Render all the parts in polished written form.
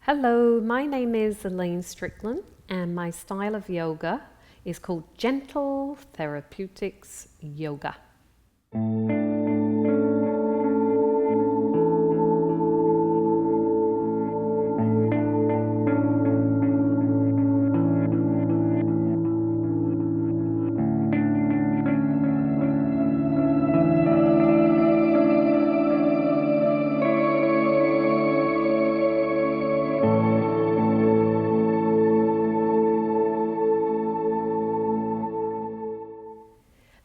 Hello, my name is Allaine Stricklen and my style of yoga is called Gentle Therapeutics Yoga.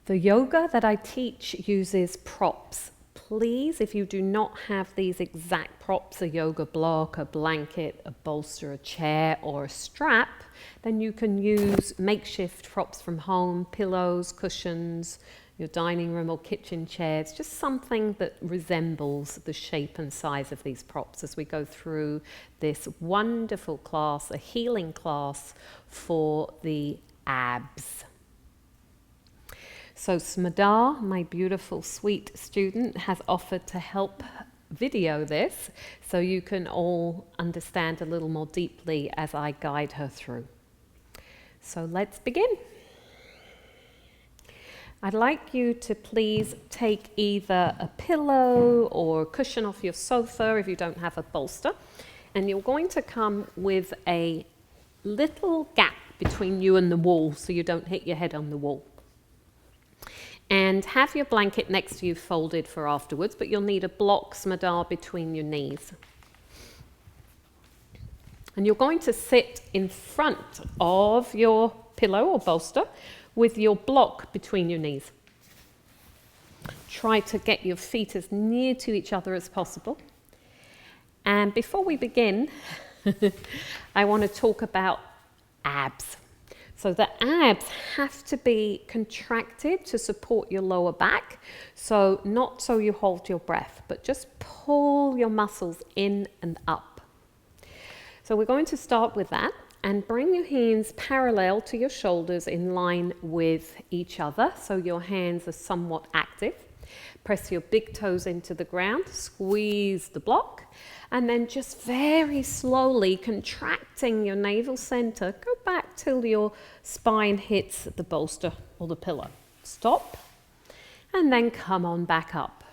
The yoga that I teach uses props. Please, if you do not have these exact props, a yoga block, a blanket, a bolster, a chair, or a strap, then you can use makeshift props from home, pillows, cushions, your dining room or kitchen chairs, just something that resembles the shape and size of these props as we go through this wonderful class, a healing class for the abs. So Smedar, my beautiful, sweet student, has offered to help video this so you can all understand a little more deeply as I guide her through. So let's begin. I'd like you to please take either a pillow or a cushion off your sofa if you don't have a bolster, and you're going to come with a little gap between you and the wall so you don't hit your head on the wall. And have your blanket next to you folded for afterwards, but you'll need a block, Smedar, between your knees. And you're going to sit in front of your pillow or bolster with your block between your knees. Try to get your feet as near to each other as possible. And before we begin, I want to talk about abs. So the abs have to be contracted to support your lower back. So not so you hold your breath, but just pull your muscles in and up. So we're going to start with that and bring your hands parallel to your shoulders in line with each other. So your hands are somewhat active. Press your big toes into the ground, squeeze the block, and then just very slowly contracting your navel center, go back till your spine hits the bolster or the pillow. Stop, and then come on back up.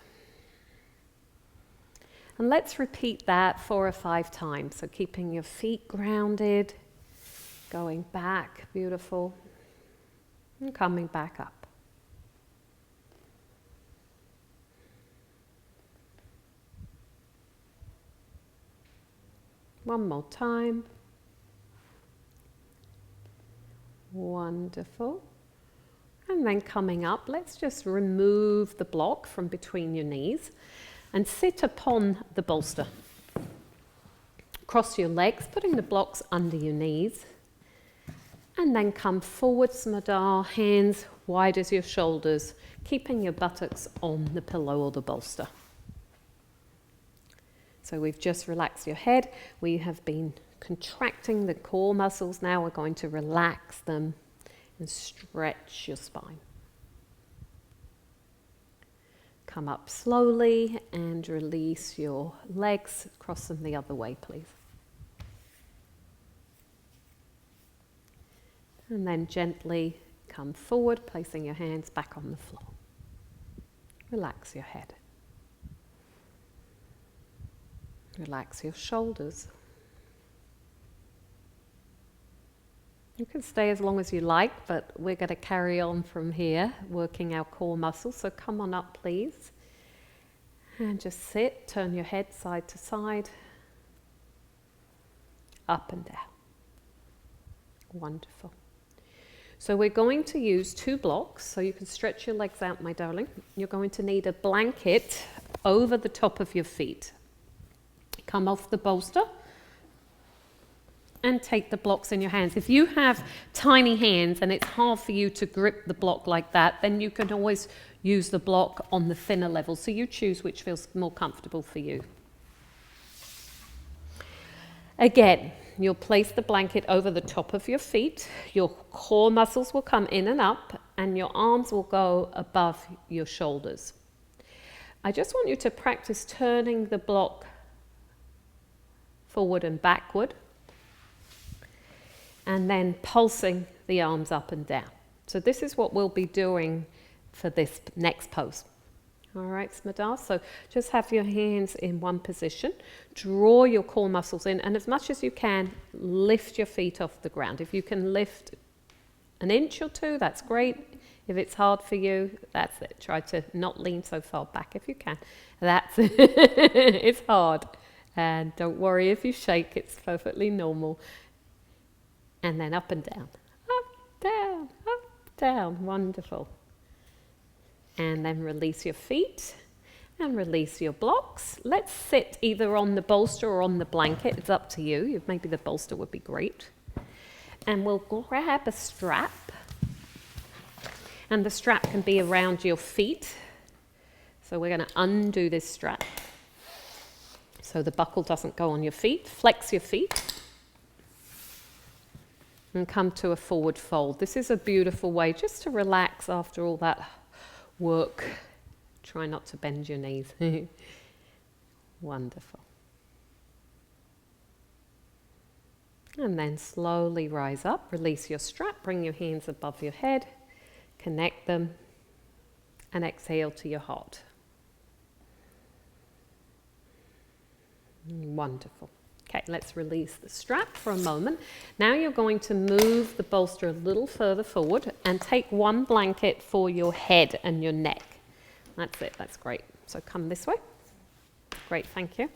And let's repeat that 4 or 5 times. So keeping your feet grounded, going back, beautiful, and coming back up. One more time. Wonderful. And then coming up, let's just remove the block from between your knees and sit upon the bolster. Cross your legs, putting the blocks under your knees. And then come forward, Smedar, hands wide as your shoulders, keeping your buttocks on the pillow or the bolster. So we've just relaxed your head. We have been contracting the core muscles. Now we're going to relax them and stretch your spine. Come up slowly and release your legs. Cross them the other way, please. And then gently come forward, placing your hands back on the floor. Relax your head. Relax your shoulders. You can stay as long as you like, but we're going to carry on from here, working our core muscles. So come on up, please. And just sit, turn your head side to side, up and down. Wonderful. So we're going to use 2 blocks, so you can stretch your legs out, my darling. You're going to need a blanket over the top of your feet. Come off the bolster and take the blocks in your hands. If you have tiny hands and it's hard for you to grip the block like that, then you can always use the block on the thinner level. So you choose which feels more comfortable for you. Again, you'll place the blanket over the top of your feet. Your core muscles will come in and up, and your arms will go above your shoulders. I just want you to practice turning the block forward and backward, and then pulsing the arms up and down. So this is what we'll be doing for this next pose. All right, Smadar. So just have your hands in one position, draw your core muscles in, and as much as you can, lift your feet off the ground. If you can lift an inch or two, that's great. If it's hard for you, that's it. Try to not lean so far back if you can. That's it. It's hard. And don't worry if you shake, it's perfectly normal. And then up and down. Up, down, up, down. Wonderful. And then release your feet and release your blocks. Let's sit either on the bolster or on the blanket. It's up to you. Maybe the bolster would be great. And we'll grab a strap. And the strap can be around your feet. So we're going to undo this strap so the buckle doesn't go on your feet. Flex your feet. And come to a forward fold. This is a beautiful way just to relax after all that work. Try not to bend your knees. Wonderful. And then slowly rise up. Release your strap. Bring your hands above your head. Connect them. And exhale to your heart. Wonderful. Okay, let's release the strap for a moment. Now you're going to move the bolster a little further forward and take one blanket for your head and your neck. That's it, that's great. So come this way. Great, thank you.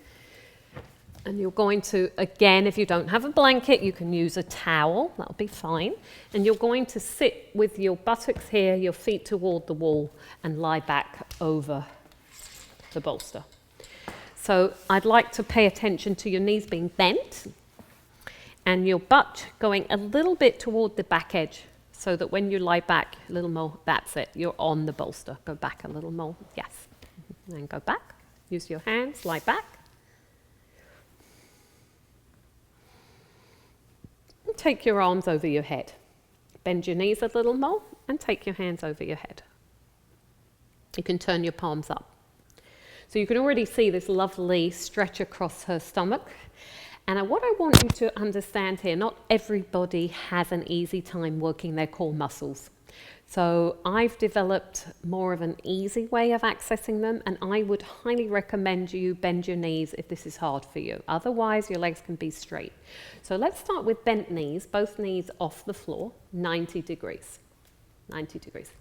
And you're going to, again, if you don't have a blanket, you can use a towel, that'll be fine. And you're going to sit with your buttocks here, your feet toward the wall, and lie back over the bolster. So I'd like to pay attention to your knees being bent and your butt going a little bit toward the back edge so that when you lie back a little more, that's it, you're on the bolster. Go back a little more, yes. And then go back, use your hands, lie back. And take your arms over your head. Bend your knees a little more and take your hands over your head. You can turn your palms up. So you can already see this lovely stretch across her stomach. And what I want you to understand here, not everybody has an easy time working their core muscles. So I've developed more of an easy way of accessing them, and I would highly recommend you bend your knees if this is hard for you. Otherwise, your legs can be straight. So let's start with bent knees, both knees off the floor, 90 degrees. 90 degrees.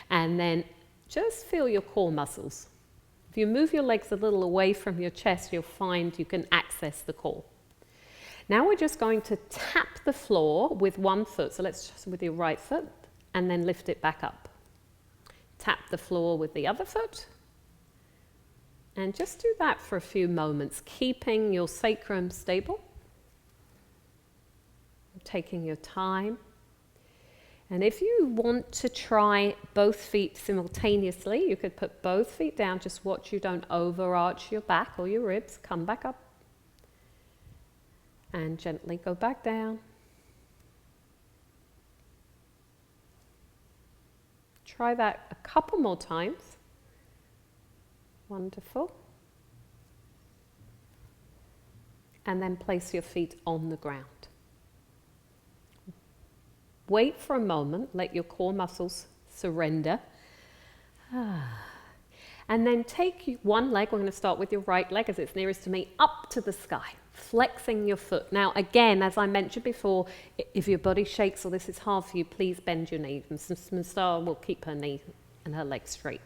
And then just feel your core muscles. If you move your legs a little away from your chest, you'll find you can access the core. Now we're just going to tap the floor with one foot. So let's just with your right foot and then lift it back up. Tap the floor with the other foot. And just do that for a few moments, keeping your sacrum stable. Taking your time. And if you want to try both feet simultaneously, you could put both feet down. Just watch you don't overarch your back or your ribs. Come back up. And gently go back down. Try that a couple more times. Wonderful. And then place your feet on the ground. Wait for a moment, let your core muscles surrender. And then take one leg, we're going to start with your right leg as it's nearest to me, up to the sky, flexing your foot. Now again, as I mentioned before, if your body shakes or this is hard for you, please bend your knee. Star will keep her knee and her leg straight.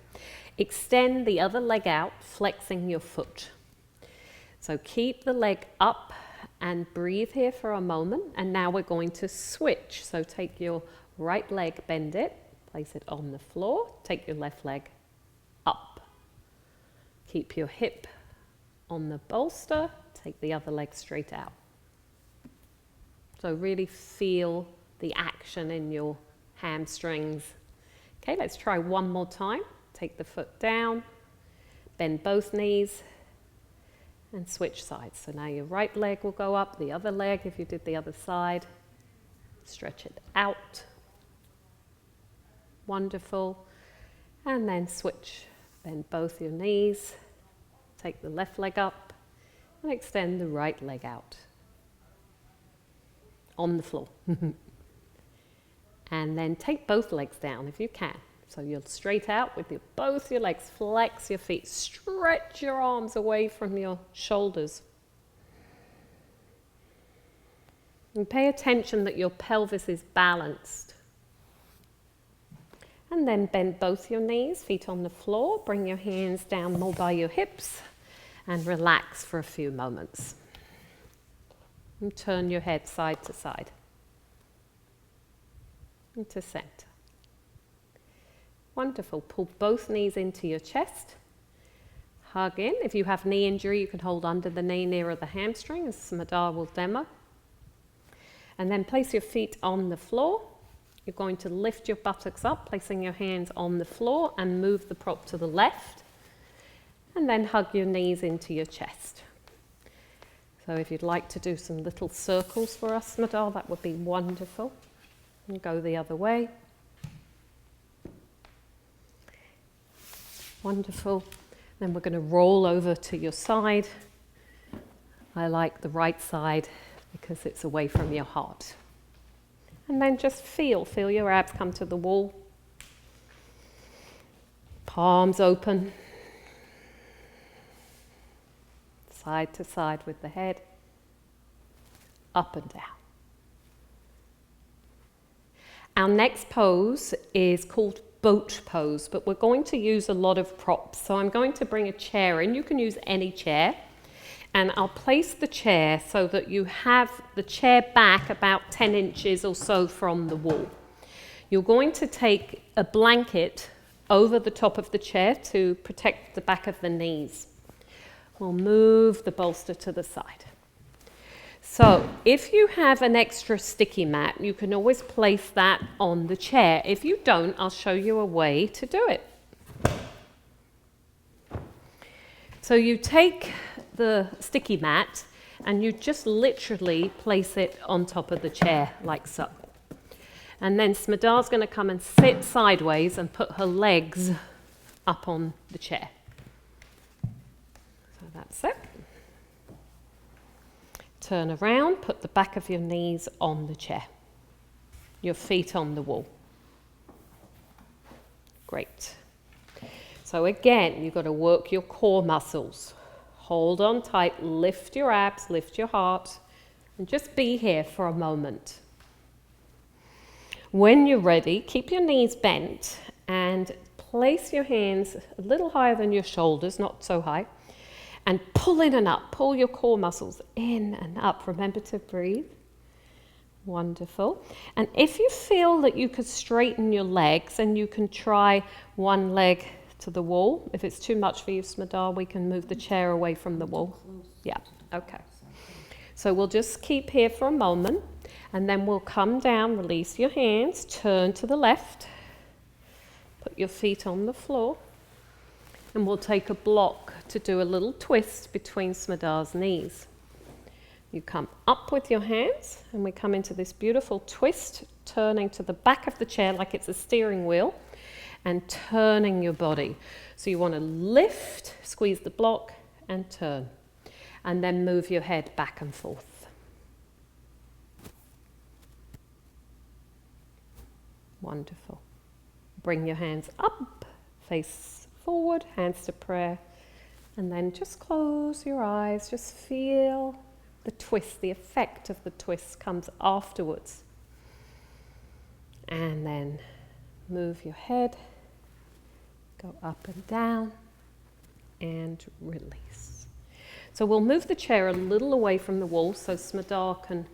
Extend the other leg out, flexing your foot. So keep the leg up and breathe here for a moment, and now we're going to switch. So take your right leg, bend it, place it on the floor, take your left leg up. Keep your hip on the bolster, take the other leg straight out. So really feel the action in your hamstrings. Okay, let's try one more time. Take the foot down, bend both knees, and switch sides. So now your right leg will go up, the other leg, if you did the other side, stretch it out. Wonderful. And then switch. Bend both your knees, take the left leg up, And extend the right leg out on the floor. And then take both legs down if you can. So you'll straight out with both your legs, flex your feet, stretch your arms away from your shoulders. And pay attention that your pelvis is balanced. And then bend both your knees, feet on the floor, bring your hands down more by your hips and relax for a few moments. And turn your head side to side. Into center. Wonderful. Pull both knees into your chest. Hug in. If you have knee injury, you can hold under the knee nearer the hamstring, as Madar will demo. And then place your feet on the floor. You're going to lift your buttocks up, placing your hands on the floor, and move the prop to the left. And then hug your knees into your chest. So if you'd like to do some little circles for us, Madar, that would be wonderful. And go the other way. Wonderful. Then we're going to roll over to your side. I like the right side because it's away from your heart. And then just feel your abs come to the wall. Palms open. Side to side with the head. Up and down. Our next pose is called boat pose, but we're going to use a lot of props. So I'm going to bring a chair in. You can use any chair. And I'll place the chair so that you have the chair back about 10 inches or so from the wall. You're going to take a blanket over the top of the chair to protect the back of the knees. We'll move the bolster to the side. So if you have an extra sticky mat, you can always place that on the chair. If you don't, I'll show you a way to do it. So you take the sticky mat and you just literally place it on top of the chair like so. And then Smadar's going to come and sit sideways and put her legs up on the chair. So that's it. Turn around, put the back of your knees on the chair. Your feet on the wall. Great. So again, you've got to work your core muscles. Hold on tight, lift your abs, lift your heart, and just be here for a moment. When you're ready, keep your knees bent and place your hands a little higher than your shoulders, not so high, and pull in and up. Pull your core muscles in and up. Remember to breathe. Wonderful. And if you feel that you could straighten your legs, and you can try one leg to the wall. If it's too much for you, Smadar, we can move the chair away from the wall. Yeah, okay. So we'll just keep here for a moment, and then we'll come down, release your hands, turn to the left, put your feet on the floor, and we'll take a block to do a little twist between Smadar's knees. You come up with your hands, and we come into this beautiful twist, turning to the back of the chair like it's a steering wheel, and turning your body. So you want to lift, squeeze the block, and turn. And then move your head back and forth. Wonderful. Bring your hands up, face forward, hands to prayer, and then just close your eyes. Just feel the twist, the effect of the twist comes afterwards. And then move your head, go up and down, and release. So we'll move the chair a little away from the wall so Smadar can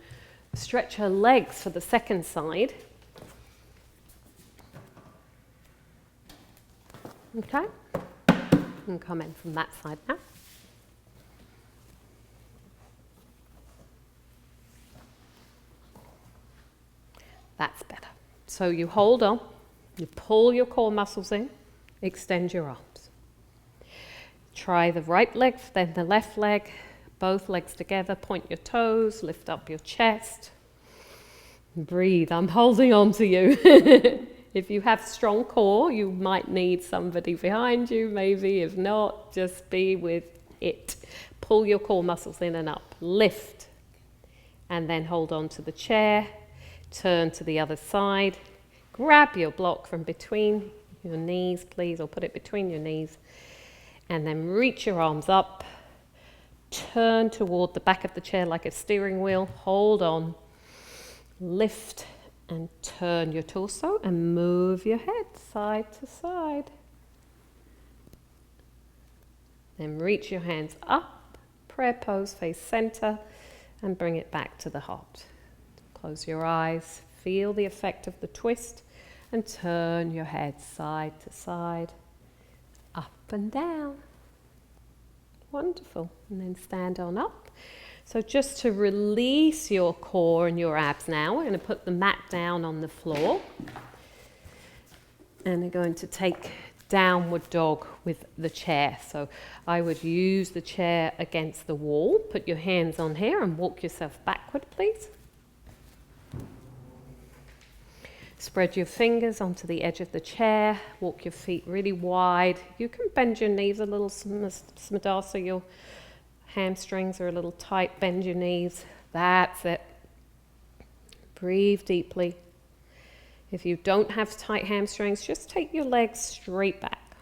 stretch her legs for the second side. Okay, and come in from that side now. That's better. So you hold on, you pull your core muscles in, extend your arms. Try the right leg, then the left leg, both legs together, point your toes, lift up your chest. Breathe, I'm holding on to you. If you have strong core, you might need somebody behind you, maybe. If not, just be with it. pull your core muscles in and up. Lift. And then hold on to the chair. Turn to the other side. Grab your block from between your knees, please, or put it between your knees. And then reach your arms up. Turn toward the back of the chair like a steering wheel. Hold on. Lift and turn your torso and move your head side to side. Then reach your hands up, prayer pose, face center, and bring it back to the heart. Close your eyes, feel the effect of the twist, and turn your head side to side, up and down. Wonderful. And then stand on up. So just to release your core and your abs now, we're going to put the mat down on the floor. And we're going to take downward dog with the chair. So I would use the chair against the wall. Put your hands on here and walk yourself backward, please. Spread your fingers onto the edge of the chair. Walk your feet really wide. You can bend your knees a little, Smadar, so your hamstrings are a little tight. Bend your knees. That's it. Breathe deeply. If you don't have tight hamstrings, just take your legs straight back.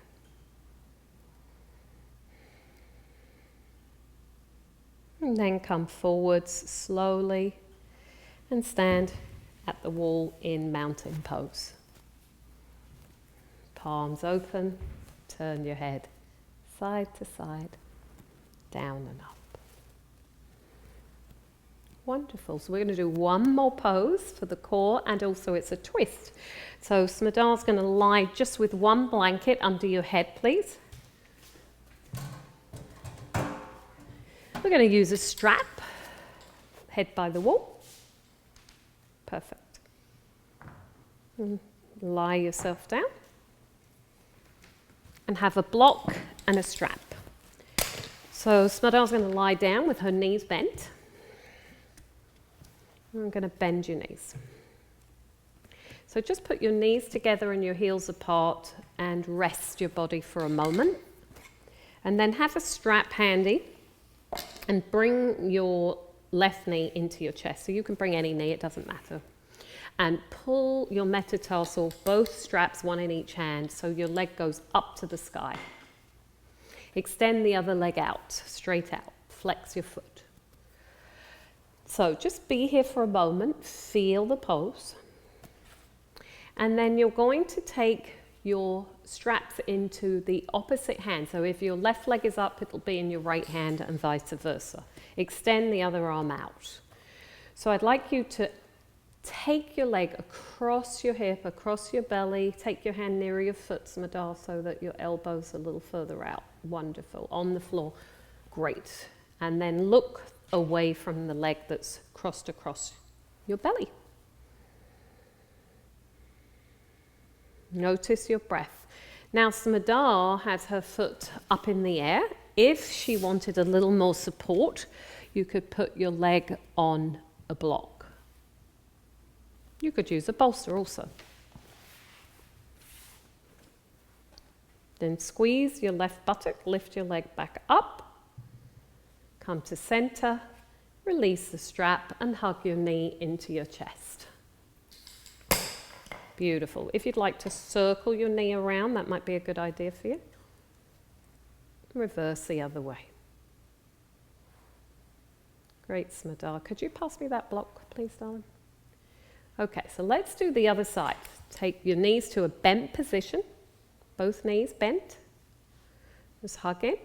And then come forwards slowly and stand at the wall in mountain pose. Palms open, turn your head side to side, down and up. Wonderful. So we're going to do one more pose for the core, and also it's a twist. So Smadar's going to lie just with one blanket under your head, please. We're going to use a strap, head by the wall. Perfect. And lie yourself down. And have a block and a strap. So Smadar's going to lie down with her knees bent. I'm going to bend your knees. So just put your knees together and your heels apart and rest your body for a moment. And then have a strap handy and bring your left knee into your chest. So you can bring any knee, it doesn't matter. And pull your metatarsal, both straps, one in each hand, so your leg goes up to the sky. Extend the other leg out, straight out. Flex your foot. So just be here for a moment, feel the pose. And then you're going to take your straps into the opposite hand. So if your left leg is up, it'll be in your right hand and vice versa. Extend the other arm out. So I'd like you to take your leg across your hip, across your belly. Take your hand nearer your foot, Smadar, so that your elbow's a little further out. Wonderful. On the floor. Great. And then look away from the leg that's crossed across your belly. Notice your breath. Now Smadar has her foot up in the air. If she wanted a little more support, you could put your leg on a block. You could use a bolster also. Then squeeze your left buttock, lift your leg back up. Come to center, release the strap and hug your knee into your chest. Beautiful. If you'd like to circle your knee around, that might be a good idea for you. Reverse the other way. Great, Smadar. Could you pass me that block, please, darling? Okay, so let's do the other side. Take your knees to a bent position. Both knees bent. Just hug in.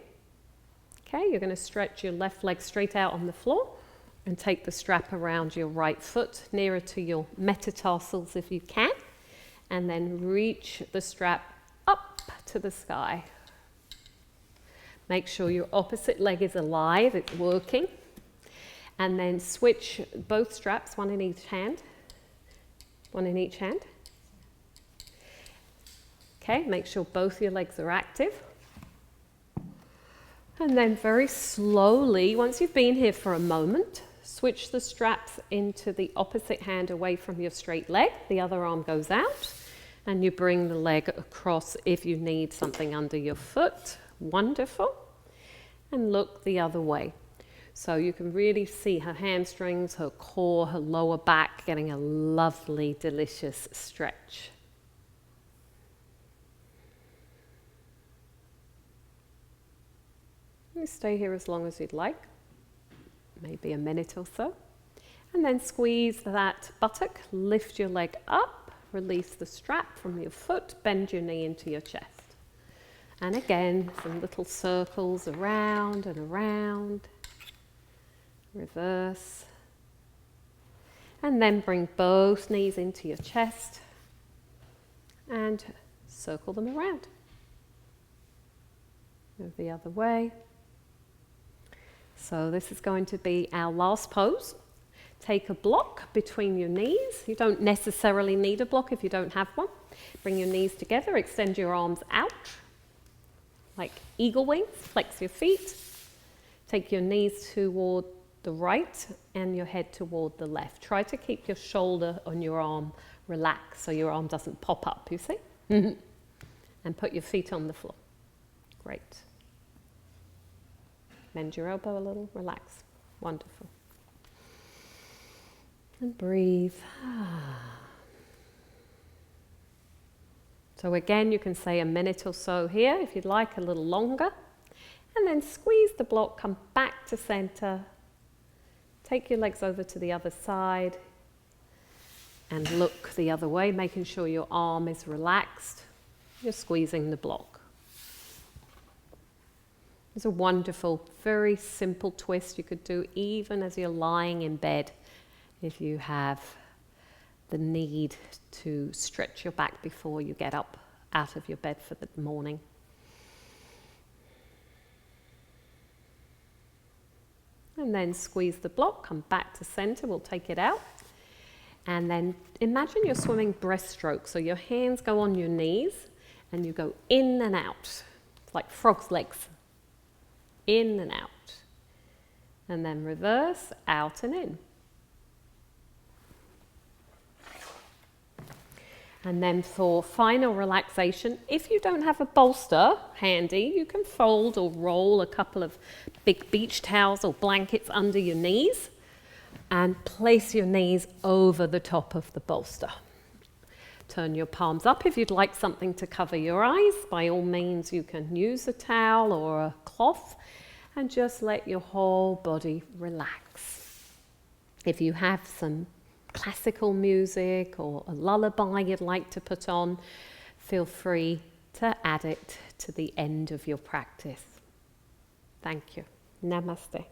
Okay, you're going to stretch your left leg straight out on the floor and take the strap around your right foot, nearer to your metatarsals if you can, and then reach the strap up to the sky. Make sure your opposite leg is alive, it's working, and then switch both straps, one in each hand. One in each hand. Okay, make sure both your legs are active. And then very slowly, once you've been here for a moment, switch the straps into the opposite hand away from your straight leg. The other arm goes out, and you bring the leg across if you need something under your foot. Wonderful. and look the other way. So you can really see her hamstrings, her core, her lower back getting a lovely, delicious stretch. You stay here as long as you'd like, maybe a minute or so. And then squeeze that buttock, lift your leg up, release the strap from your foot, bend your knee into your chest. And again, some little circles around and around. Reverse. And then bring both knees into your chest and circle them around. Move the other way. So this is going to be our last pose. Take a block between your knees. You don't necessarily need a block if you don't have one. Bring your knees together, extend your arms out like eagle wings, flex your feet. Take your knees toward the right and your head toward the left. Try to keep your shoulder on your arm relaxed so your arm doesn't pop up, you see? And put your feet on the floor. Great. Bend your elbow a little, relax. Wonderful. And breathe. So again, you can say a minute or so here, if you'd like, a little longer. And then squeeze the block, come back to center. Take your legs over to the other side and look the other way, making sure your arm is relaxed. You're squeezing the block. It's a wonderful, very simple twist you could do even as you're lying in bed if you have the need to stretch your back before you get up out of your bed for the morning. And then squeeze the block, come back to center, we'll take it out. And then imagine you're swimming breaststroke, so your hands go on your knees and you go in and out, like frog's legs. In and out. And then reverse, out and in. And then for final relaxation, if you don't have a bolster handy, you can fold or roll a couple of big beach towels or blankets under your knees and place your knees over the top of the bolster. Turn your palms up if you'd like something to cover your eyes. By all means, you can use a towel or a cloth and just let your whole body relax. If you have some classical music or a lullaby you'd like to put on, feel free to add it to the end of your practice. Thank you. Namaste.